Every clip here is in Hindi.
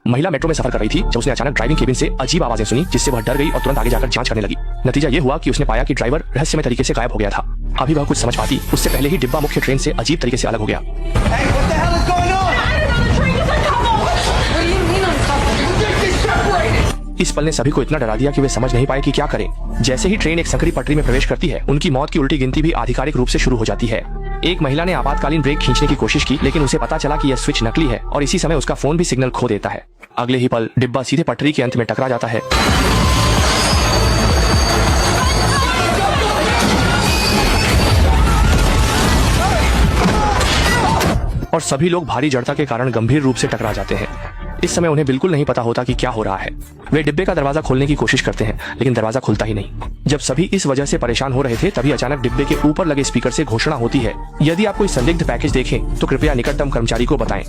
महिला मेट्रो में सफर कर रही थी जब उसने अचानक ड्राइविंग केबिन से अजीब आवाजें सुनी, जिससे वह डर गई और तुरंत आगे जाकर जांच करने लगी। नतीजा ये हुआ कि उसने पाया कि ड्राइवर रहस्यमय तरीके से गायब हो गया था। अभी वह कुछ समझ पाती उससे पहले ही डिब्बा मुख्य ट्रेन से अजीब तरीके से अलग हो गया। इस पल ने सभी को इतना डरा दिया कि वे समझ नहीं पाए कि क्या करें। जैसे ही ट्रेन एक संकरी पटरी में प्रवेश करती है, उनकी मौत की उल्टी गिनती भी आधिकारिक रूप से शुरू हो जाती है। एक महिला ने आपातकालीन ब्रेक खींचने की कोशिश की, लेकिन उसे पता चला कि यह स्विच नकली है और इसी समय उसका फोन भी सिग्नल खो देता है। अगले ही पल डिब्बा सीधे पटरी के अंत में टकरा जाता है और सभी लोग भारी जड़ता के कारण गंभीर रूप से टकरा जाते हैं। इस समय उन्हें बिल्कुल नहीं पता होता कि क्या हो रहा है। वे डिब्बे का दरवाजा खोलने की कोशिश करते हैं, लेकिन दरवाजा खुलता ही नहीं। जब सभी इस वजह से परेशान हो रहे थे, तभी अचानक डिब्बे के ऊपर लगे स्पीकर से घोषणा होती है, यदि आप कोई संदिग्ध पैकेज देखें तो कृपया निकटतम कर्मचारी को बताएं।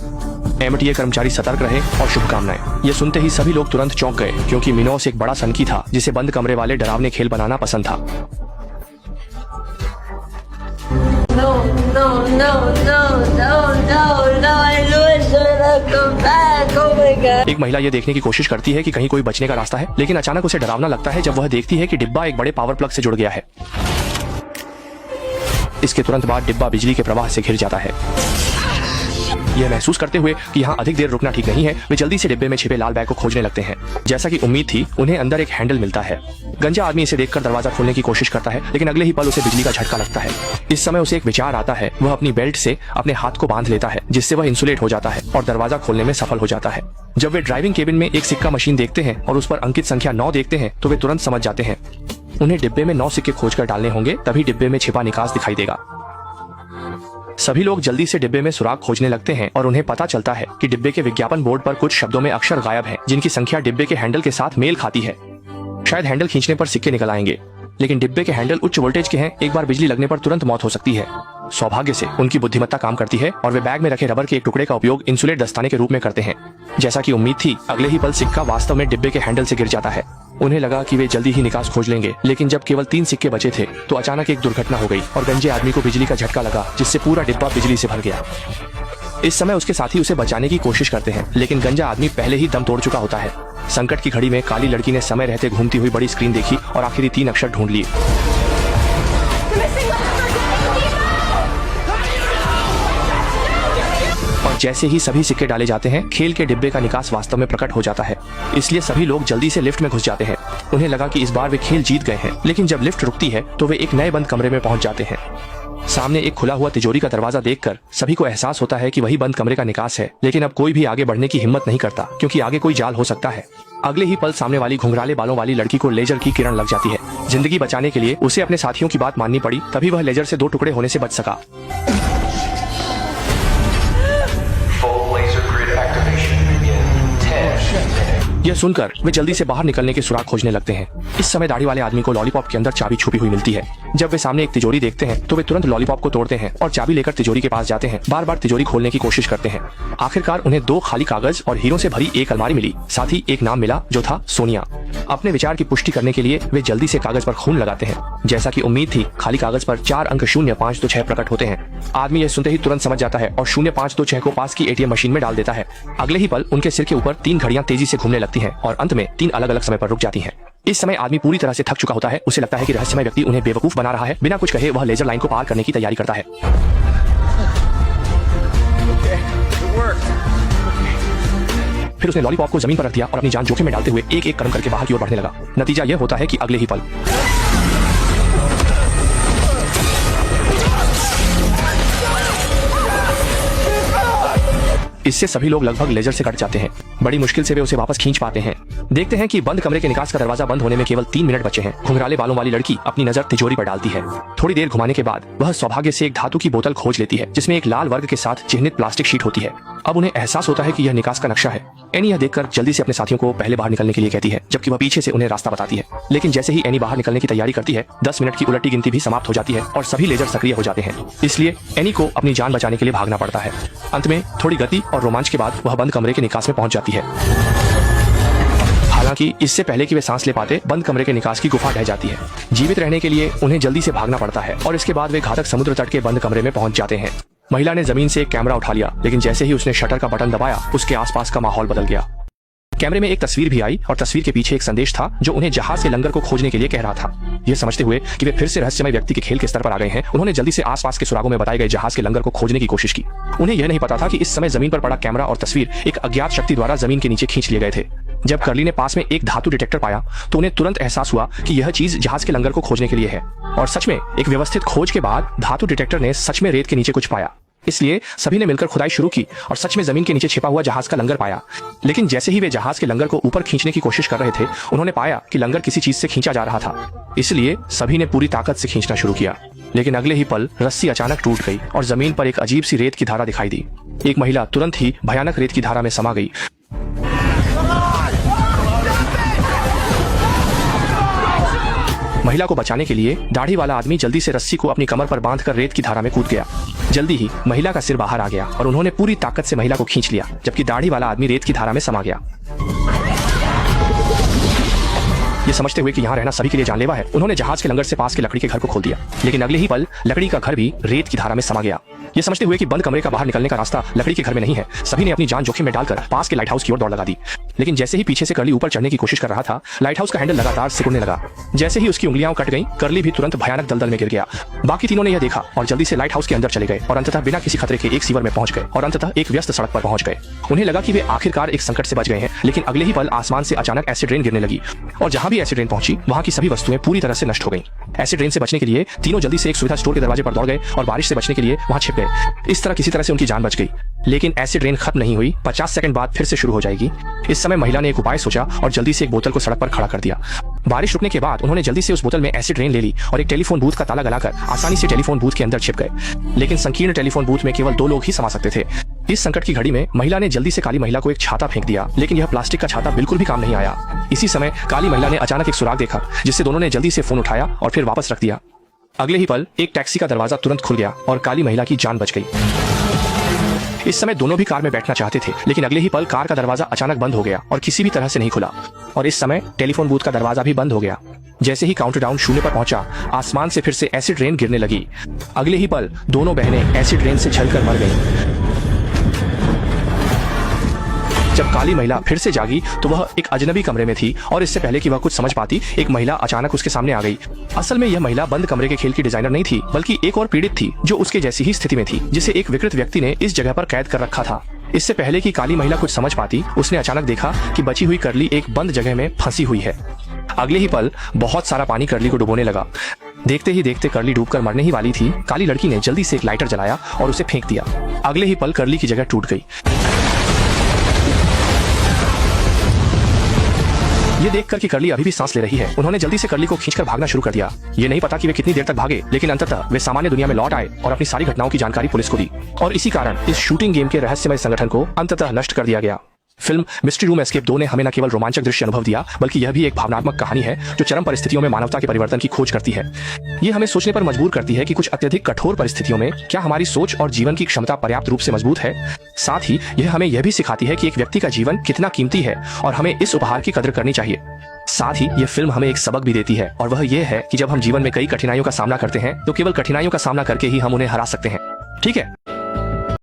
MTA कर्मचारी सतर्क रहे और शुभकामनाएं। ये सुनते ही सभी लोग तुरंत चौंक गए, क्योंकि मिनोस एक बड़ा सनकी था जिसे बंद कमरे वाले डरावने खेल बनाना पसंद था। No, no, no, no, no, no, no, I know I should have come back. Oh my God. एक महिला ये देखने की कोशिश करती है कि कहीं कोई बचने का रास्ता है, लेकिन अचानक उसे डरावना लगता है जब वह देखती है कि डिब्बा एक बड़े पावर प्लग से जुड़ गया है। इसके तुरंत बाद डिब्बा बिजली के प्रवाह से घिर जाता है। यह महसूस करते हुए कि यहाँ अधिक देर रुकना ठीक नहीं है, वे जल्दी से डिब्बे में छिपे लाल बैग को खोजने लगते हैं। जैसा कि उम्मीद थी, उन्हें अंदर एक हैंडल मिलता है। गंजा आदमी इसे देखकर दरवाजा खोलने की कोशिश करता है, लेकिन अगले ही पल उसे बिजली का झटका लगता है। इस समय उसे एक विचार आता है। वह अपनी बेल्ट से अपने हाथ को बांध लेता है, जिससे वह इंसुलेट हो जाता है और दरवाजा खोलने में सफल हो जाता है। जब वे ड्राइविंग केबिन में एक सिक्का मशीन देखते हैं और उस पर अंकित संख्या 9 देखते हैं, तो वे तुरंत समझ जाते हैं उन्हें डिब्बे में 9 सिक्के खोजकर डालने होंगे, तभी डिब्बे में छिपा निकास दिखाई देगा। सभी लोग जल्दी से डिब्बे में सुराग खोजने लगते हैं और उन्हें पता चलता है कि डिब्बे के विज्ञापन बोर्ड पर कुछ शब्दों में अक्षर गायब हैं, जिनकी संख्या डिब्बे के हैंडल के साथ मेल खाती है। शायद हैंडल खींचने पर सिक्के निकल आएंगे, लेकिन डिब्बे के हैंडल उच्च वोल्टेज के हैं। एक बार बिजली लगने पर तुरंत मौत हो सकती है। सौभाग्य से उनकी बुद्धिमत्ता काम करती है और वे बैग में रखे रबर के एक टुकड़े का उपयोग इंसुलेट दस्ताने के रूप में करते हैं। जैसा कि उम्मीद थी, अगले ही पल सिक्का वास्तव में डिब्बे के हैंडल से गिर जाता है। उन्हें लगा कि वे जल्दी ही निकास खोज लेंगे, लेकिन जब केवल 3 सिक्के बचे थे तो अचानक एक दुर्घटना हो गई और गंजे आदमी को बिजली का झटका लगा, जिससे पूरा डिब्बा बिजली से भर गया। इस समय उसके साथी उसे बचाने की कोशिश करते हैं, लेकिन गंजा आदमी पहले ही दम तोड़ चुका होता है। संकट की घड़ी में काली लड़की ने समय रहते घूमती हुई बड़ी स्क्रीन देखी और आखिरी 3 अक्षर ढूंढ लिए। और जैसे ही सभी सिक्के डाले जाते हैं, खेल के डिब्बे का निकास वास्तव में प्रकट हो जाता है। इसलिए सभी लोग जल्दी से लिफ्ट में घुस जाते हैं। उन्हें लगा कि इस बार वे खेल जीत गए हैं, लेकिन जब लिफ्ट रुकती है तो वे एक नए बंद कमरे में पहुंच जाते हैं। सामने एक खुला हुआ तिजोरी का दरवाजा देखकर सभी को एहसास होता है कि वही बंद कमरे का निकास है, लेकिन अब कोई भी आगे बढ़ने की हिम्मत नहीं करता, क्योंकि आगे कोई जाल हो सकता है। अगले ही पल सामने वाली घुंघराले बालों वाली लड़की को लेजर की किरण लग जाती है। जिंदगी बचाने के लिए उसे अपने साथियों की बात माननी पड़ी, तभी वह लेजर से 2 टुकड़े होने से बच सका। यह सुनकर वे जल्दी से बाहर निकलने के सुराग खोजने लगते हैं। इस समय दाढ़ी वाले आदमी को लॉलीपॉप के अंदर चाबी छुपी हुई मिलती है। जब वे सामने एक तिजोरी देखते हैं तो वे तुरंत लॉलीपॉप को तोड़ते हैं और चाबी लेकर तिजोरी के पास जाते हैं। बार बार तिजोरी खोलने की कोशिश करते हैं। आखिरकार उन्हें 2 खाली कागज और हीरों से भरी एक अलमारी मिली। साथ ही एक नाम मिला, जो था सोनिया। अपने विचार की पुष्टि करने के लिए वे जल्दी से कागज पर खून लगाते हैं। जैसा कि उम्मीद थी, खाली कागज पर 4 अंक 0526 प्रकट होते हैं। आदमी यह सुनते ही तुरंत समझ जाता है और 0526 को पास की ATM मशीन में डाल देता है। अगले ही पल उनके सिर के ऊपर 3 घड़ियां तेजी से घूमने लगती हैं और अंत में 3 अलग अलग समय पर रुक जाती हैं। इस समय आदमी पूरी तरह से थक चुका होता है। उसे लगता है कि रहस्यमय व्यक्ति उन्हें बेवकूफ बना रहा है। बिना कुछ कहे वह लेजर लाइन को पार करने की तैयारी करता है। फिर उसने लॉलीपॉप को जमीन पर रख दिया और अपनी जान जोखिम में डालते हुए एक एक कदम करके बाहर की ओर बढ़ने लगा। नतीजा यह होता है कि अगले ही पल इससे सभी लोग लगभग लेजर से कट जाते हैं। बड़ी मुश्किल से वे उसे वापस खींच पाते हैं। देखते हैं कि बंद कमरे के निकास का दरवाजा बंद होने में केवल 3 मिनट बचे हैं। घुंघराले बालों वाली लड़की अपनी नजर तिजोरी पर डालती है। थोड़ी देर घुमाने के बाद वह सौभाग्य से एक धातु की बोतल खोज लेती है, जिसमें एक लाल वर्ग के साथ चिह्नित प्लास्टिक शीट होती है। अब उन्हें एहसास होता है कि यह निकास का नक्शा है। एनी यह देखकर जल्दी से अपने साथियों को पहले बाहर निकलने के लिए कहती है, जबकि वह पीछे से उन्हें रास्ता बताती है। लेकिन जैसे ही एनी बाहर निकलने की तैयारी करती है, 10 मिनट की उलटी गिनती भी समाप्त हो जाती है और सभी लेजर सक्रिय हो जाते हैं। इसलिए एनी को अपनी जान बचाने के लिए भागना पड़ता है। अंत में थोड़ी गति और रोमांच के बाद वह बंद कमरे के निकास में पहुंच जाती है। हालांकि इससे पहले कि वे सांस ले पाते, बंद कमरे के निकास की गुफा ढह जाती है। जीवित रहने के लिए उन्हें जल्दी से भागना पड़ता है और इसके बाद वे घातक समुद्र तट के बंद कमरे में पहुंच जाते हैं। महिला ने जमीन से एक कैमरा उठा लिया, लेकिन जैसे ही उसने शटर का बटन दबाया, उसके आसपास का माहौल बदल गया। कैमरे में एक तस्वीर भी आई और तस्वीर के पीछे एक संदेश था जो उन्हें जहाज के लंगर को खोजने के लिए कह रहा था। यह समझते हुए कि वे फिर से रहस्यमय व्यक्ति के खेल के स्तर पर आ गए हैं, उन्होंने जल्दी से आसपास के सुरागों में बताए गए जहाज के लंगर को खोजने की कोशिश की। उन्हें यह नहीं पता था कि इस समय जमीन पर पड़ा कैमरा और तस्वीर एक अज्ञात शक्ति द्वारा जमीन के नीचे खींच लिए गए थे। जब कर्ली ने पास में एक धातु डिटेक्टर पाया तो उन्हें तुरंत एहसास हुआ कि यह चीज जहाज के लंगर को खोजने के लिए है। और सच में एक व्यवस्थित खोज के बाद धातु डिटेक्टर ने सच में रेत के नीचे कुछ पाया। इसलिए सभी ने मिलकर खुदाई शुरू की और सच में जमीन के नीचे छिपा हुआ जहाज का लंगर पाया। लेकिन जैसे ही वे जहाज के लंगर को ऊपर खींचने की कोशिश कर रहे थे, उन्होंने पाया कि लंगर किसी चीज से खींचा जा रहा था। इसलिए सभी ने पूरी ताकत से खींचना शुरू किया। लेकिन अगले ही पल रस्सी अचानक टूट गई और जमीन पर एक अजीब सी रेत की धारा दिखाई दी। एक महिला तुरंत ही भयानक रेत की धारा में समा गई। महिला को बचाने के लिए दाढ़ी वाला आदमी जल्दी से रस्सी को अपनी कमर पर बांधकर रेत की धारा में कूद गया। जल्दी ही महिला का सिर बाहर आ गया और उन्होंने पूरी ताकत से महिला को खींच लिया, जबकि दाढ़ी वाला आदमी रेत की धारा में समा गया। ये समझते हुए कि यहाँ रहना सभी के लिए जानलेवा है, उन्होंने जहाज के लंगर से पास के लकड़ी के घर को खोल दिया। लेकिन अगले ही पल लकड़ी का घर भी रेत की धारा में समा गया। ये समझते हुए कि बंद कमरे का बाहर निकलने का रास्ता लकड़ी के घर में नहीं है, सभी ने अपनी जान जोखिम में डालकर पास के लाइट हाउस की ओर दौड़ लगा दी। लेकिन जैसे ही पीछे से कर्ली ऊपर चढ़ने की कोशिश कर रहा था, लाइट हाउस का हैंडल लगातार सिकुड़ने लगा। जैसे ही उसकी उंगलियां कट गईं, कर्ली भी तुरंत भयानक दलदल में गिर गया। बाकी तीनों ने यह देखा और जल्दी से लाइट हाउस के अंदर चले गए और अंततः बिना किसी खतरे के एक सीवर में पहुंच गए और अंततः एक व्यस्त सड़क पर पहुंच गए। उन्हें लगा कि वे आखिरकार एक संकट से बच गए हैं, लेकिन अगले ही पल आसमान से अचानक एसिड रेन गिरने लगी और जहां भी एसिड रेन पहुंची वहां की सभी वस्तुएं पूरी तरह से नष्ट हो गईं। एसिड रेन से बचने के लिए तीनों जल्दी से एक सुविधा स्टोर के दरवाजे पर दौड़ गए और बारिश से बचने के लिए वहां छिप गए। इस तरह किसी तरह से उनकी जान बच गई। लेकिन एसिड रेन खत्म नहीं हुई, 50 सेकंड बाद फिर से शुरू हो जाएगी। इस समय महिला ने एक उपाय सोचा और जल्दी से एक बोतल को सड़क पर खड़ा कर दिया। बारिश रुकने के बाद उन्होंने जल्दी से उस बोतल में एसिड रेन ले ली और एक टेलीफोन बूथ का ताला लगाकर आसानी से टेलीफोन बूथ के अंदर छिप गए। लेकिन संकीर्ण टेलीफोन बूथ में केवल 2 लोग ही समा सकते थे। इस संकट की घड़ी में महिला ने जल्दी से काली महिला को एक छाता फेंक दिया, लेकिन यह प्लास्टिक का छाता बिल्कुल भी काम नहीं आया। इसी समय काली महिला ने अचानक एक सुराग देखा, जिससे दोनों ने जल्दी से फोन उठाया और फिर वापस रख दिया। अगले ही पल एक टैक्सी का दरवाजा तुरंत खुल गया और काली महिला की जान बच गई। इस समय दोनों भी कार में बैठना चाहते थे, लेकिन अगले ही पल कार का दरवाजा अचानक बंद हो गया और किसी भी तरह से नहीं खुला। और इस समय टेलीफोन बूथ का दरवाजा भी बंद हो गया। जैसे ही काउंटडाउन 0 पर पहुंचा, आसमान से फिर से एसिड रेन गिरने लगी। अगले ही पल दोनों बहनें एसिड रेन से जलकर मर गईं। जब काली महिला फिर से जागी तो वह एक अजनबी कमरे में थी और इससे पहले कि वह कुछ समझ पाती, एक महिला अचानक उसके सामने आ गई। असल में यह महिला बंद कमरे के खेल की डिजाइनर नहीं थी, बल्कि एक और पीड़ित थी जो उसके जैसी ही स्थिति में थी, जिसे एक विकृत व्यक्ति ने इस जगह पर कैद कर रखा था। इससे पहले कि काली महिला कुछ समझ पाती, उसने अचानक देखा कि बची हुई कर्ली एक बंद जगह में फंसी हुई है। अगले ही पल बहुत सारा पानी कर्ली को डुबोने लगा। देखते ही देखते कर्ली डूबकर मरने ही वाली थी। काली लड़की ने जल्दी से एक लाइटर जलाया और उसे फेंक दिया। अगले ही पल कर्ली की जगह टूट गई। ये देखकर कि कर्ली अभी भी सांस ले रही है, उन्होंने जल्दी से कर्ली को खींचकर भागना शुरू कर दिया। ये नहीं पता कि वे कितनी देर तक भागे, लेकिन अंततः वे सामान्य दुनिया में लौट आए और अपनी सारी घटनाओं की जानकारी पुलिस को दी। और इसी कारण इस शूटिंग गेम के रहस्यमय संगठन को अंततः नष्ट कर दिया गया। फिल्म मिस्ट्री रूम एस्केप 2 ने हमें न केवल रोमांचक दृश्य अनुभव दिया, बल्कि यह भी एक भावनात्मक कहानी है जो चरम परिस्थितियों में मानवता के परिवर्तन की खोज करती है। ये हमें सोचने पर मजबूर करती है कि कुछ अत्यधिक कठोर परिस्थितियों में क्या हमारी सोच और जीवन की क्षमता पर्याप्त रूप से मजबूत है। साथ ही यह हमें यह भी सिखाती है कि एक व्यक्ति का जीवन कितना कीमती है और हमें इस उपहार की कदर करनी चाहिए। साथ ही यह फिल्म हमें एक सबक भी देती है, और वह यह है कि जब हम जीवन में कई कठिनाइयों का सामना करते हैं तो केवल कठिनाइयों का सामना करके ही हम उन्हें हरा सकते हैं। ठीक है।